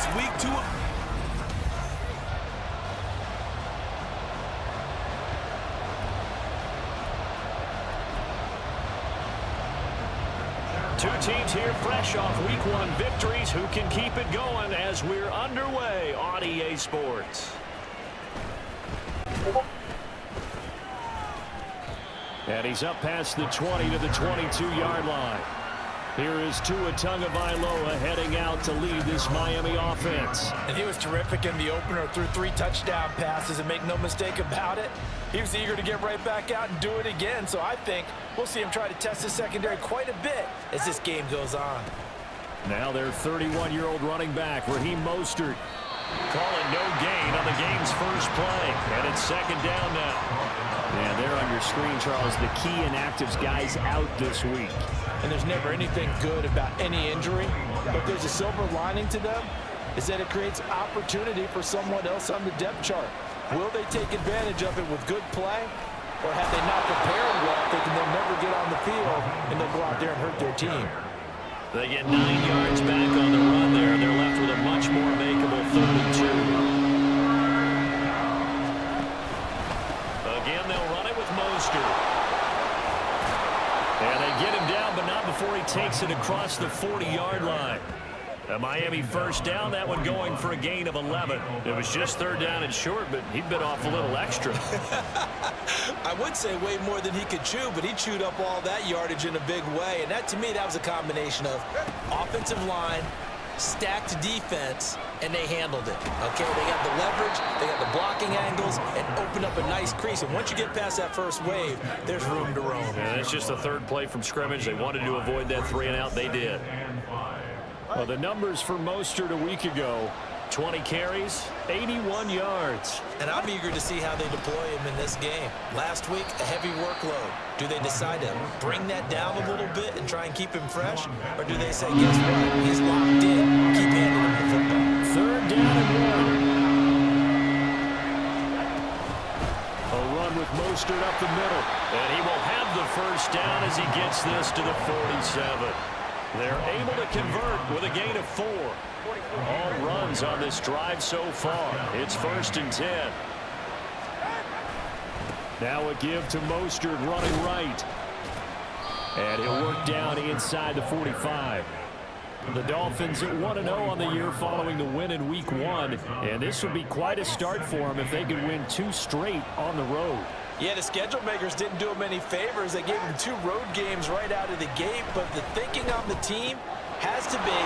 last week to a... Two teams here fresh off Week 1 victories. Who can keep it going as we're underway on EA Sports? And he's up past the 20 to the 22-yard line. Here is Tua Tagovailoa heading out to lead this Miami offense. And he was terrific in the opener, threw 3 touchdown passes, and make no mistake about it, he was eager to get right back out and do it again. So I think we'll see him try to test his secondary quite a bit as this game goes on. Now their 31-year-old running back, Raheem Mostert, calling no gain on the game's first play. And it's second down now. Yeah, there on your screen, Charles, the key inactives guys out this week. And there's never anything good about any injury, but there's a silver lining to them, is that it creates opportunity for someone else on the depth chart. Will they take advantage of it with good play, or have they not prepared well, thinking they'll never get on the field, and they'll go out there and hurt their team? They get 9 yards back on the run there. They're left with a much more makeable 32. Again, they'll run it with Mostert. And they get him down, but not before he takes it across the 40-yard line. A Miami first down, that one going for a gain of 11. It was just third down and short, but he bit off a little extra. I would say way more than he could chew, but he chewed up all that yardage in a big way. And that, to me, that was a combination of offensive line, stacked defense, and they handled it. Okay, they got the leverage, they got the blocking angles, and opened up a nice crease. And once you get past that first wave, there's room to roam. Yeah, that's just the third play from scrimmage. They wanted to avoid that 3-and-out. They did. Well, the numbers for Mostert a week ago, 20 carries, 81 yards. And I'm eager to see how they deploy him in this game. Last week, a heavy workload. Do they decide to bring that down a little bit and try and keep him fresh? Or do they say, guess what? He's locked in. Keep handing him the football. Third down and 1. A run with Mostert up the middle. And he will have the first down as he gets this to the 47. They're able to convert with a gain of 4. All runs on this drive so far. It's 1st and 10. Now a give to Mostert running right. And he'll work down inside the 45. The Dolphins at 1-0 on the year following the win in Week 1. And this would be quite a start for them if they could win 2 straight on the road. Yeah, the schedule makers didn't do him any favors. They gave him 2 road games right out of the gate, but the thinking on the team has to be,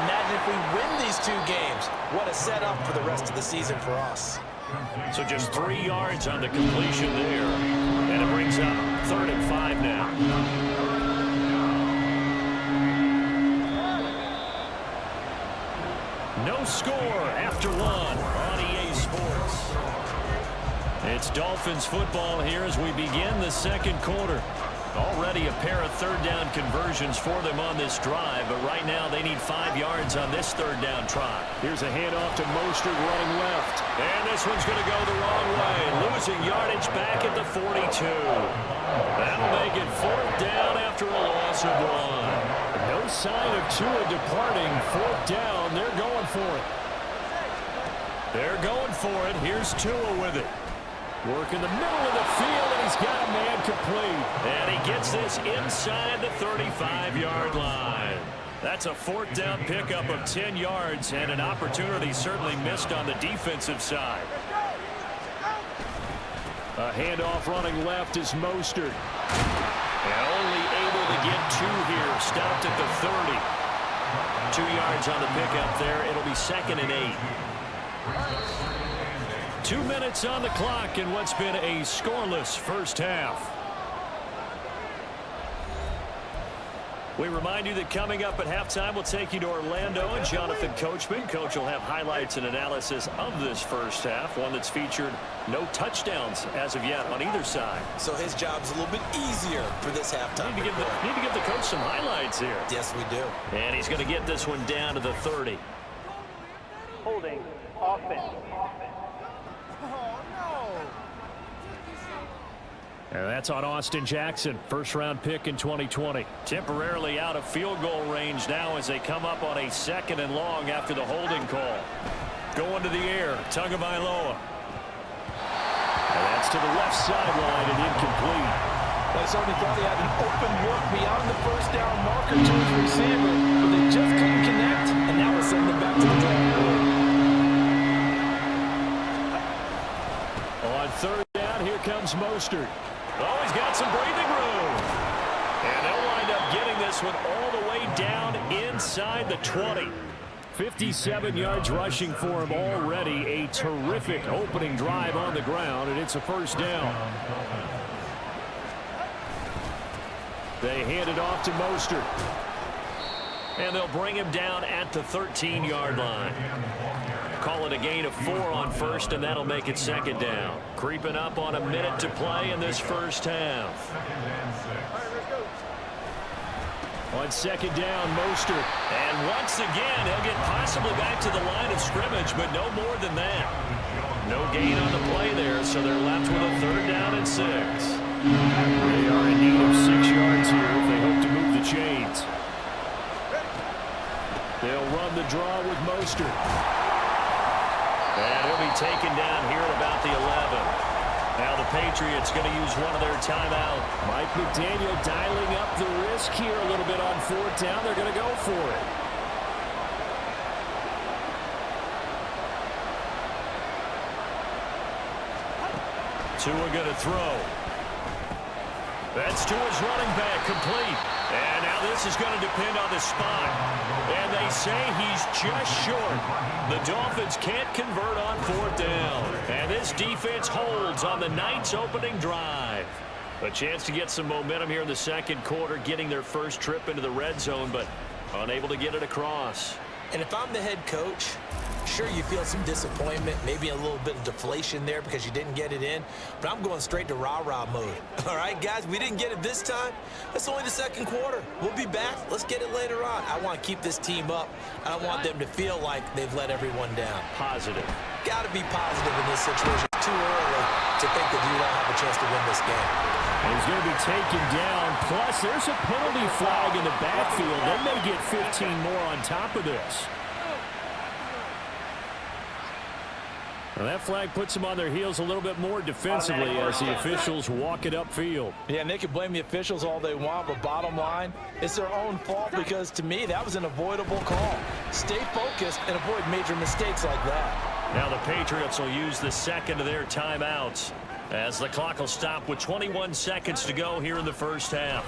imagine if we win these 2 games. What a setup for the rest of the season for us. So just 3 yards on the completion there. And it brings up 3rd and 5 now. No score after 1 on EA Sports. It's Dolphins football here as we begin the second quarter. Already a pair of third down conversions for them on this drive, but right now they need 5 yards on this third down try. Here's a handoff to Mostert running left. And this one's going to go the wrong way, losing yardage back at the 42. That'll make it 4th down after a loss of 1. No sign of Tua departing. 4th down, they're going for it. They're going for it. Here's Tua with it. Work in the middle of the field, and he's got a man complete. And he gets this inside the 35-yard line. That's a 4th down pickup of 10 yards, and an opportunity certainly missed on the defensive side. A handoff running left is Mostert. And only able to get 2 here. Stopped at the 30. 2 yards on the pickup there. It'll be 2nd and 8. 2 minutes on the clock in what's been a scoreless first half. We remind you that coming up at halftime, we'll take you to Orlando and Jonathan Coachman. Coach will have highlights and analysis of this first half, one that's featured no touchdowns as of yet on either side. So his job's a little bit easier for this halftime. Need to give the coach some highlights here. Yes, we do. And he's going to get this one down to the 30. Holding offense. And that's on Austin Jackson, first-round pick in 2020. Temporarily out of field goal range now as they come up on a 2nd and long after the holding call. Going to the air, Tagovailoa. And that's to the left sideline and incomplete. They certainly thought he had an open look beyond the first down marker to his receiver, but they just couldn't connect, and now we're sending them back to the drawing board. On 3rd down, here comes Mostert. Oh, he's got some breathing room. And they'll wind up getting this one all the way down inside the 20. 57 yards rushing for him already. A terrific opening drive on the ground, and it's a first down. They hand it off to Mostert. And they'll bring him down at the 13-yard line. Call it a gain of 4 on first, and that'll make it 2nd down. Creeping up on a minute to play in this first half. On 2nd down, Mostert. And once again, he'll get possibly back to the line of scrimmage, but no more than that. No gain on the play there, so they're left with a 3rd down and 6. They are in need of 6 yards here if they hope to move the chains. They'll run the draw with Mostert. And he'll be taken down here at about the 11. Now the Patriots going to use one of their timeout. Mike McDaniel dialing up the risk here a little bit on 4th down. They're going to go for it. Tua going to throw. That's Tua's running back, complete. And now this is going to depend on the spot. And they say he's just short. The Dolphins can't convert on 4th down. And this defense holds on the Knights' opening drive. A chance to get some momentum here in the 2nd quarter, getting their first trip into the red zone, but unable to get it across. And if I'm the head coach, sure, you feel some disappointment, maybe a little bit of deflation there because you didn't get it in, but I'm going straight to rah-rah mode. All right, guys, we didn't get it this time. It's only the 2nd quarter. We'll be back. Let's get it later on. I want to keep this team up. I don't want them to feel like they've let everyone down. Positive. Got to be positive in this situation. It's too early to think that you don't have a chance to win this game. And he's going to be taken down. Plus, there's a penalty flag in the backfield. They may get 15 more on top of this. Well, that flag puts them on their heels a little bit more defensively as the officials walk it upfield. Yeah, and they can blame the officials all they want, but bottom line, it's their own fault because, to me, that was an avoidable call. Stay focused and avoid major mistakes like that. Now the Patriots will use the 2nd of their timeouts as the clock will stop with 21 seconds to go here in the first half.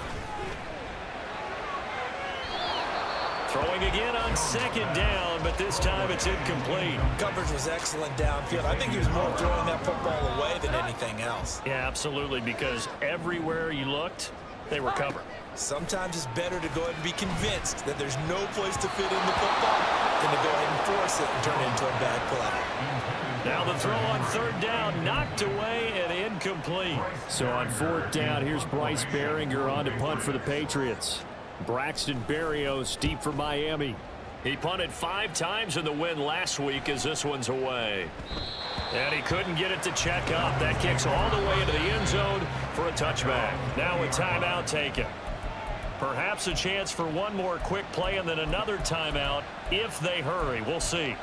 Throwing again on 2nd down, but this time it's incomplete. Coverage was excellent downfield. I think he was more throwing that football away than anything else. Yeah, absolutely, because everywhere you looked, they were covered. Sometimes it's better to go ahead and be convinced that there's no place to fit in the football than to go ahead and force it and turn it into a bad play. Now the throw on 3rd down, knocked away and incomplete. So on 4th down, here's Bryce Baringer on to punt for the Patriots. Braxton Berrios deep for Miami. He punted 5 times in the win last week as this one's away. And he couldn't get it to check up. That kicks all the way into the end zone for a touchback. Now a timeout taken. Perhaps a chance for one more quick play and then another timeout if they hurry. We'll see.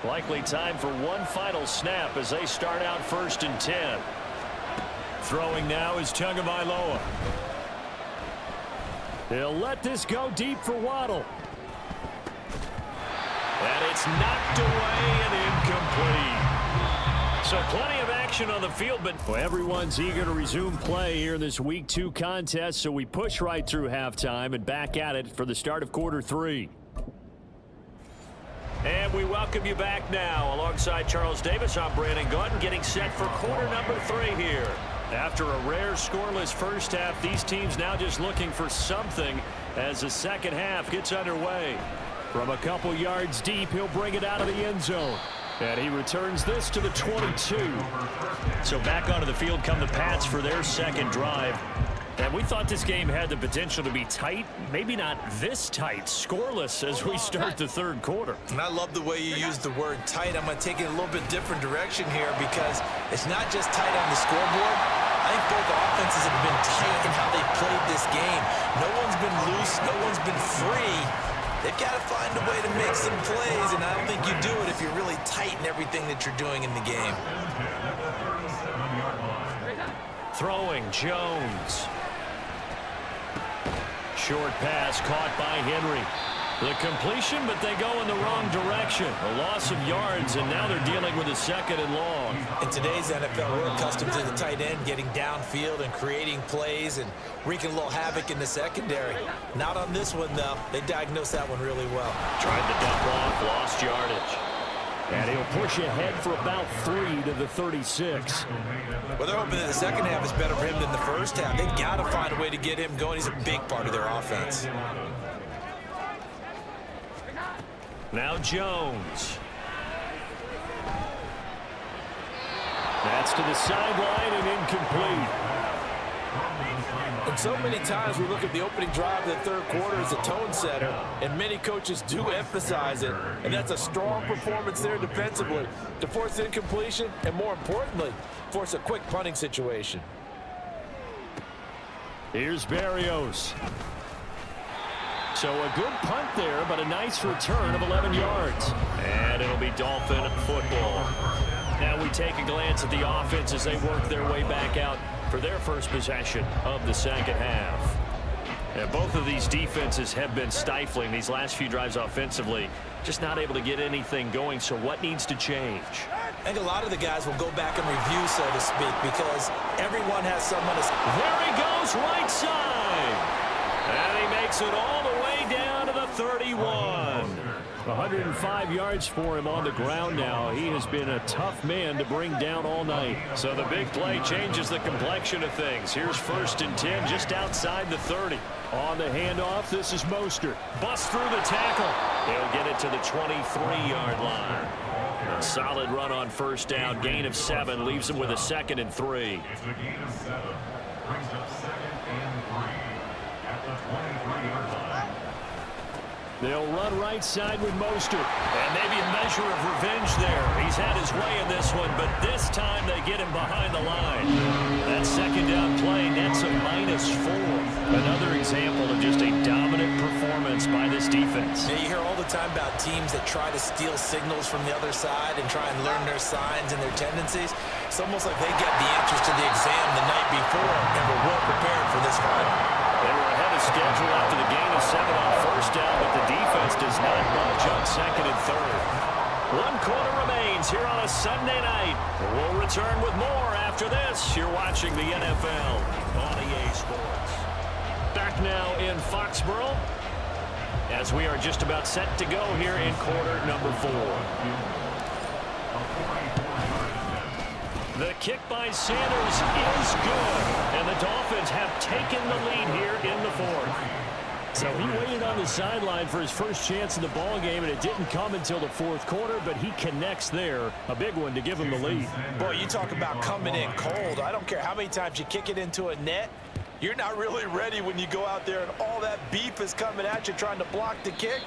Likely time for one final snap as they start out 1st and 10. Throwing now is Tagovailoa. He'll let this go deep for Waddle. And it's knocked away and incomplete. So plenty of action on the field, but everyone's eager to resume play here in this Week 2 contest, so we push right through halftime and back at it for the start of quarter 3. And we welcome you back now. Alongside Charles Davis, I'm Brandon Gaudin, getting set for quarter number 3 here. After a rare scoreless first half, these teams now just looking for something as the second half gets underway. From a couple yards deep, he'll bring it out of the end zone. And he returns this to the 22. So back onto the field come the Pats for their second drive. And we thought this game had the potential to be tight, maybe not this tight, scoreless as we start the third quarter. And I love the way you use the word tight. I'm going to take it a little bit different direction here because it's not just tight on the scoreboard. I think both offenses have been tight in how they've played this game. No one's been loose. No one's been free. They've got to find a way to make some plays, and I don't think you do it if you're really tight in everything that you're doing in the game. Throwing Jones. Short pass caught by Henry. The completion, but they go in the wrong direction. A loss of yards, and now they're dealing with a 2nd and long. In today's NFL, we're accustomed to the tight end getting downfield and creating plays and wreaking a little havoc in the secondary. Not on this one, though. They diagnosed that one really well. Tried to dump off, lost yardage. And he'll push ahead for about 3 to the 36. Well, they're hoping that the second half is better for him than the first half. They've got to find a way to get him going. He's a big part of their offense. Now Jones. That's to the sideline and incomplete. And so many times we look at the opening drive of the third quarter as a tone setter, and many coaches do emphasize it, and that's a strong performance there defensively to force incompletion and, more importantly, force a quick punting situation. Here's Berrios. So a good punt there, but a nice return of 11 yards. And it'll be Dolphin football. Now we take a glance at the offense as they work their way back out for their first possession of the second half. And both of these defenses have been stifling these last few drives offensively. Just not able to get anything going, so what needs to change? I think a lot of the guys will go back and review, so to speak, because everyone has someone to... There he goes, right side. And he makes it all the way down to the 31. 105 yards for him on the ground now. He has been a tough man to bring down all night. So the big play changes the complexion of things. Here's 1st and 10 just outside the 30. On the handoff, this is Mostert. Busts through the tackle. He'll get it to the 23-yard line. A solid run on 1st down. Gain of 7 leaves him with a 2nd and 3. It's a gain of 7. Brings up 2nd and 3 at the 23-yard line. They'll run right side with Mostert. And maybe a measure of revenge there. He's had his way in this one, but this time they get him behind the line. That 2nd down play nets a -4. Another example of just a dominant performance by this defense. Yeah, you hear all the time about teams that try to steal signals from the other side and try and learn their signs and their tendencies. It's almost like they get the answers to the exam the night before and were well prepared for this fight. They were ahead of schedule after the gain of 7 on 1st down, but the defense does not budge on 2nd and 3rd. 1 quarter remains here on a Sunday night. We'll return with more after this. You're watching the NFL on EA Sports. Back now in Foxborough as we are just about set to go here in quarter number 4. The kick by Sanders is good, and the Dolphins have taken the lead here in the 4th. So he waited on the sideline for his first chance in the ball game, and it didn't come until the 4th quarter, but he connects there. A big one to give him the lead. Boy, you talk about coming in cold. I don't care how many times you kick it into a net. You're not really ready when you go out there and all that beef is coming at you trying to block the kick.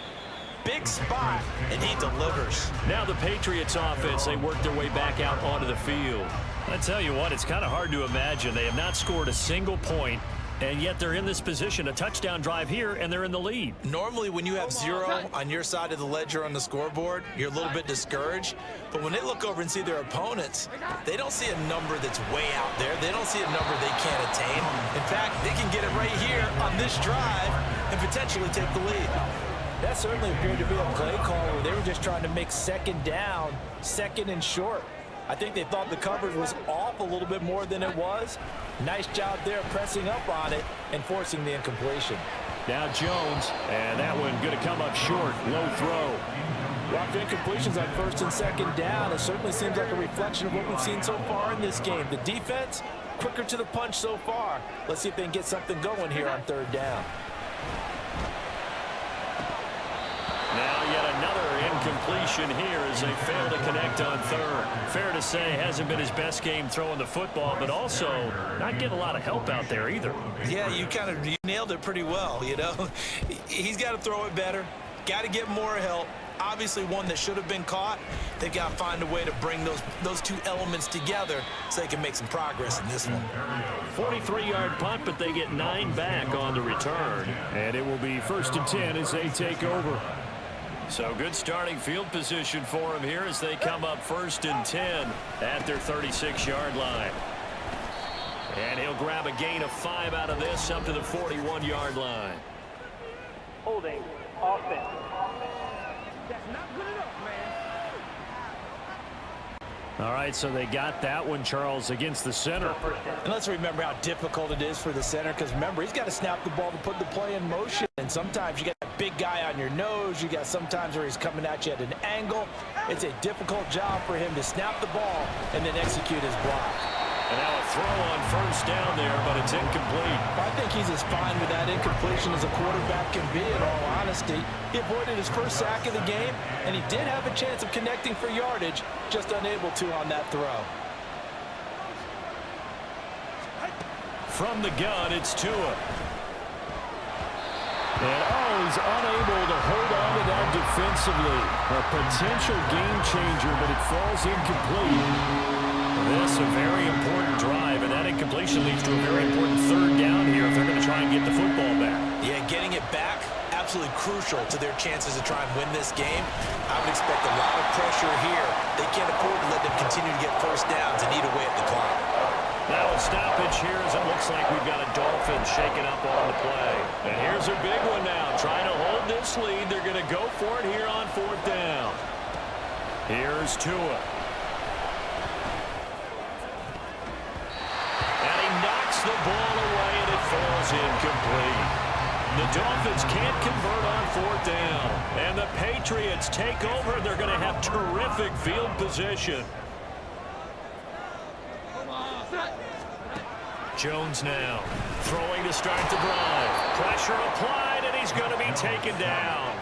Big spot, and he delivers. Now the Patriots offense, they work their way back out onto the field. I tell you what, it's kind of hard to imagine. They have not scored a single point, and yet they're in this position, a touchdown drive here, and they're in the lead. Normally, when you have 0 on your side of the ledger on the scoreboard, you're a little bit discouraged. But when they look over and see their opponents, they don't see a number that's way out there. They don't see a number they can't attain. In fact, they can get it right here on this drive and potentially take the lead. That certainly appeared to be a play call where they were just trying to make 2nd down, 2nd and short. I think they thought the coverage was off a little bit more than it was. Nice job there pressing up on it and forcing the incompletion. Now Jones, and that one going to come up short, low throw. Well, after incompletions on 1st and 2nd down, it certainly seems like a reflection of what we've seen so far in this game. The defense, quicker to the punch so far. Let's see if they can get something going here on 3rd down. Now yet another incompletion here as they fail to connect on third. Fair to say, hasn't been his best game throwing the football, but also not getting a lot of help out there either. Yeah, you nailed it pretty well, you know. He's got to throw it better, got to get more help. Obviously one that should have been caught. They've got to find a way to bring those two elements together so they can make some progress in this one. 43-yard punt, but they get 9 back on the return. And it will be 1st and 10 as they take over. So good starting field position for him here as they come up 1st and 10 at their 36-yard line. And he'll grab a gain of 5 out of this up to the 41-yard line. Holding. Offense. That's not good enough, man. All right, so they got that one, Charles, against the center. And let's remember how difficult it is for the center, because remember, he's got to snap the ball to put the play in motion. And sometimes you got a big guy on your nose. You got sometimes where he's coming at you at an angle. It's a difficult job for him to snap the ball and then execute his block. And now a throw on 1st down there, but it's incomplete. I think he's as fine with that incompletion as a quarterback can be, in all honesty. He avoided his first sack of the game, and he did have a chance of connecting for yardage, just unable to on that throw. From the gun, it's Tua. And, he's unable to hold on to that defensively. A potential game changer, but it falls incomplete. This a very important drive, and that incompletion leads to a very important 3rd down here if they're going to try and get the football back. Yeah, getting it back, absolutely crucial to their chances to try and win this game. I would expect a lot of pressure here. They can't afford to let them continue to get 1st downs and eat away at the clock. Now a stoppage here as it looks like we've got a Dolphin shaking up on the play. And here's a big one now. Trying to hold this lead. They're going to go for it here on 4th down. Here's Tua. The ball away, and it falls incomplete. The Dolphins can't convert on 4th down. And the Patriots take over. They're going to have terrific field position. Jones now throwing to start the drive. Pressure applied, and he's going to be taken down.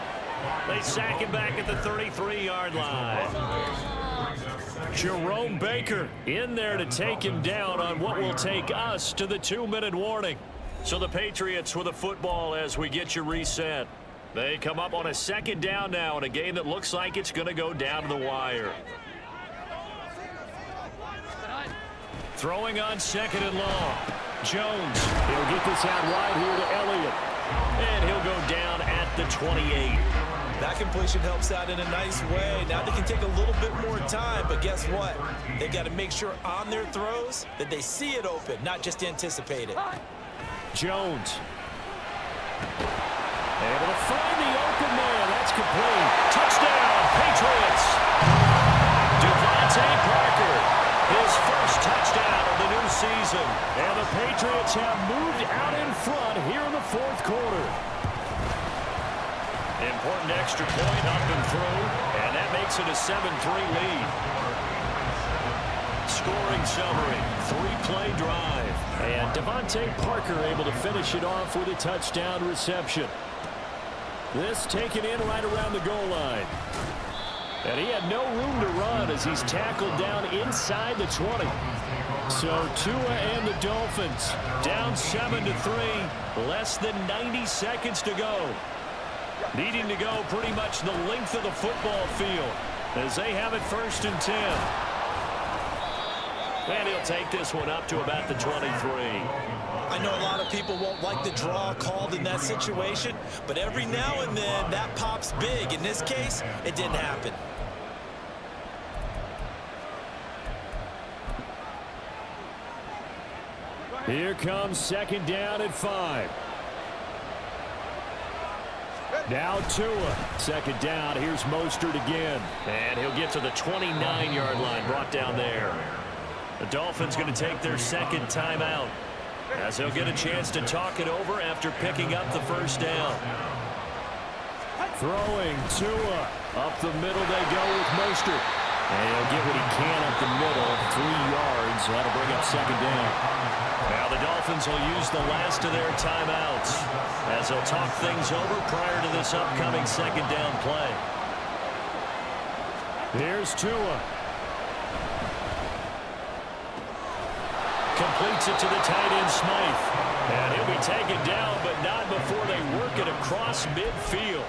They sack him back at the 33-yard line. Jerome Baker in there to take him down on what will take us to the 2-minute warning. So the Patriots with a football as we get you reset. They come up on a 2nd down now in a game that looks like it's going to go down to the wire. Throwing on 2nd and long. Jones, he'll get this out wide here to Elliott. And he'll go down at the 28. That completion helps out in a nice way. Now they can take a little bit more time, but guess what? They've got to make sure on their throws that they see it open, not just anticipate it. Jones. Able to find the open man. That's complete. Touchdown, Patriots. Devontae Parker, his first touchdown of the new season. And the Patriots have moved out in front here in the 4th quarter. Important extra point up and through, and that makes it a 7-3 lead. Scoring summary, 3-play drive. And Devontae Parker able to finish it off with a touchdown reception. This taken in right around the goal line. And he had no room to run as he's tackled down inside the 20. So Tua and the Dolphins down 7-3, less than 90 seconds to go. Needing to go pretty much the length of the football field as they have it 1st and 10. And he'll take this one up to about the 23. I know a lot of people won't like the draw called in that situation, but every now and then that pops big. In this case, it didn't happen. Here comes 2nd down at 5. Now Tua. 2nd down. Here's Mostert again. And he'll get to the 29-yard line, brought down there. The Dolphins going to take their 2nd timeout as they'll get a chance to talk it over after picking up the 1st down. Throwing Tua. Up the middle they go with Mostert. And he'll get what he can up the middle. 3 yards. That'll bring up 2nd down. Now the Dolphins will use the last of their timeouts as they'll talk things over prior to this upcoming 2nd down play. Here's Tua. Completes it to the tight end, Smythe. And he'll be taken down, but not before they work it across midfield.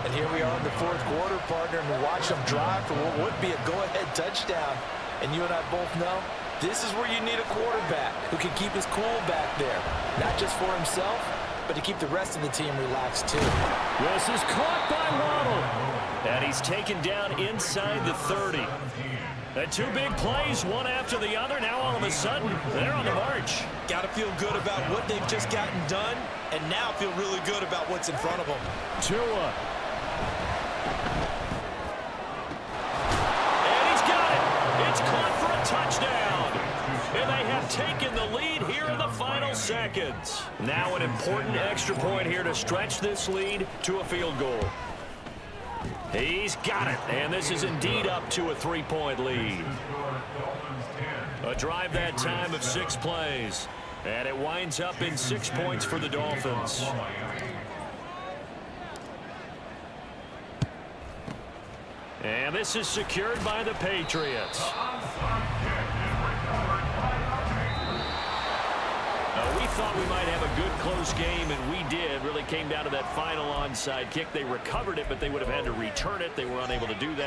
And here we are in the fourth quarter, partner, and watch them drive for what would be a go-ahead touchdown. And you and I both know this is where you need a quarterback who can keep his cool back there, not just for himself, but to keep the rest of the team relaxed too. This is caught by Waddle. And he's taken down inside the 30. The two big plays, one after the other. Now all of a sudden, they're on the march. Got to feel good about what they've just gotten done, and now feel really good about what's in front of them. Tua. And he's got it. It's caught for a touchdown. And they have taken the lead here in the final seconds. Now an important extra point here to stretch this lead to a field goal. He's got it, and this is indeed up to a 3-point lead. A drive that time of 6 plays, and it winds up in 6 points for the Dolphins. And this is secured by the Patriots. We thought we might have a good close game, and we did. Really came down to that final onside kick. They recovered it, but they would have had to return it. They were unable to do that.